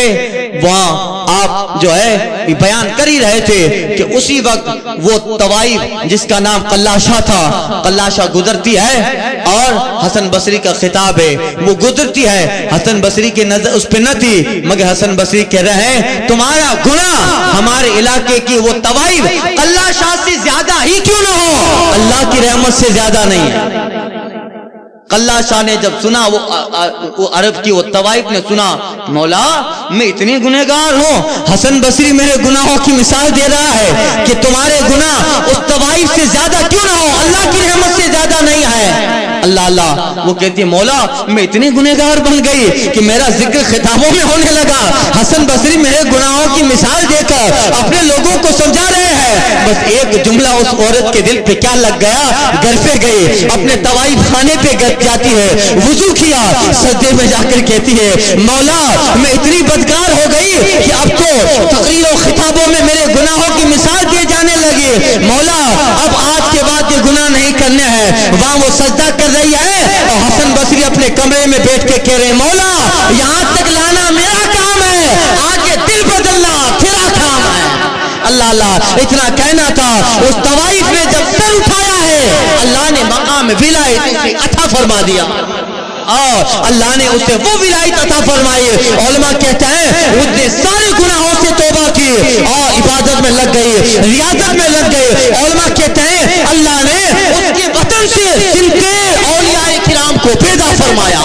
وہاں آپ جو ہے بیان کر ہی رہے تھے کہ اسی وقت وہ طوائف جس کا نام قلاشہ تھا، قلاشہ گزرتی ہے اور حسن بصری کا خطاب ہے، وہ گزرتی ہے، حسن بصری کی نظر اس پہ نہ تھی، مگر حسن بصری کہہ رہے ہیں تمہارا گناہ ہمارے علاقے کی وہ طوائف قلاشہ سے زیادہ ہی کیوں نہ ہو، اللہ کی رحمت سے زیادہ نہیں ہے. قلاشہ نے جب سنا، وہ عرب کی وہ طوائف نے سنا، مولا میں اتنے گنہگار ہوں، حسن بصری میرے گناہوں کی مثال دے رہا ہے کہ تمہارے گناہ اس طوائف سے زیادہ کیوں نہ ہو، اللہ کی رحمت سے زیادہ نہیں ہے. اللہ اللہ، وہ کہتی ہے مولا میں اتنی گنہگار بن گئی کہ میرا ذکر خطابوں میں ہونے لگا. حسن بصری میرے گناہوں کی مثال دے کر اپنے لوگوں کو سمجھا رہے ہیں. بس ایک جملہ اس عورت کے دل پہ کیا لگ گیا، گھر پہ گئی، اپنے طوائف خانے پہ جاتی ہے، وضو کیا، سجدے میں جا کر کہتی ہے مولا میں اتنی بدکار ہو گئی کہ اب تو تقریر و خطابوں میں میرے گناہوں کی مثال دیے جانے لگی. مولا اب آج کے بعد یہ گناہ نہیں کرنے ہیں. وہاں وہ سجدہ کر رہی ہے اور حسن بصری اپنے کمرے میں بیٹھ کے کہہ رہے مولا یہاں تک لانا میرا کام ہے، آگے دل بدلنا تیرا کام ہے. اللہ اللہ، اتنا کہنا تھا. اس طوائف نے جب سر اٹھایا ہے اللہ نے مقام ولایت اسے عطا فرما دیا، اور اللہ نے اسے وہ ولایت عطا فرمائی. علماء کہتے ہیں اس نے سارے گناہوں سے توبہ کی اور عبادت میں لگ گئی، ریاضت میں لگ گئی. علماء کہتے ہیں اللہ نے اس کے وطن سے سنتے اولیاء کرام کو پیدا فرمایا.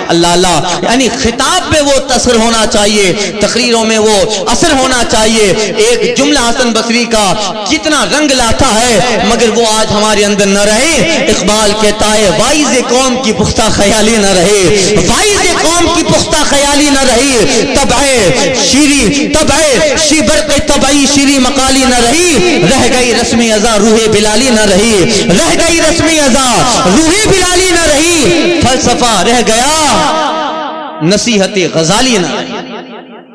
اللہ اللہ، یعنی خطاب میں وہ اثر ہونا چاہیے، تقریروں میں وہ اثر ہونا چاہیے. ایک جملہ حسن بصری کا کتنا رنگ لاتا ہے، مگر وہ آج ہمارے اندر نہ رہے. اقبال کہتا ہے وائز قوم کی پختہ خیالی نہ رہے، وائز قوم کی پختہ خیالی نہ رہی، طبع شیری طبع شی برق طبعی شیری مقالی نہ رہی، رہ گئی رسمی ازا روح بلالی نہ رہی، رہ گئی رسمی ازا روح بلالی نہ رہی، فلسفہ رہ گیا نصیحت غزالی نہ رہی.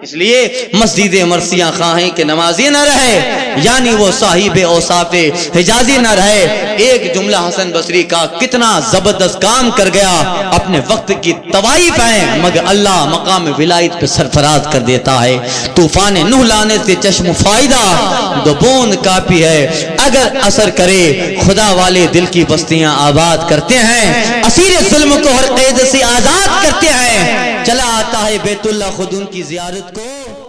اس لیے مسجد مرثیہ خواہیں کہ نمازی نہ رہے، یعنی وہ صاحب اوصاف حجازی نہ رہے. ایک جملہ حسن بصری کا کتنا زبردست کام کر گیا. اپنے وقت کی طوائف ہیں مگر اللہ مقام ولایت پہ سرفراز کر دیتا ہے. طوفان نوح لانے سے چشم فائدہ، دو بوند کافی ہے اگر اثر کرے. خدا والے دل کی بستیاں آباد کرتے ہیں، اسیر ظلم کو ہر قید سے آزاد کرتے ہیں. چلا آتا ہے بیت اللہ خود ان کی زیارت کو.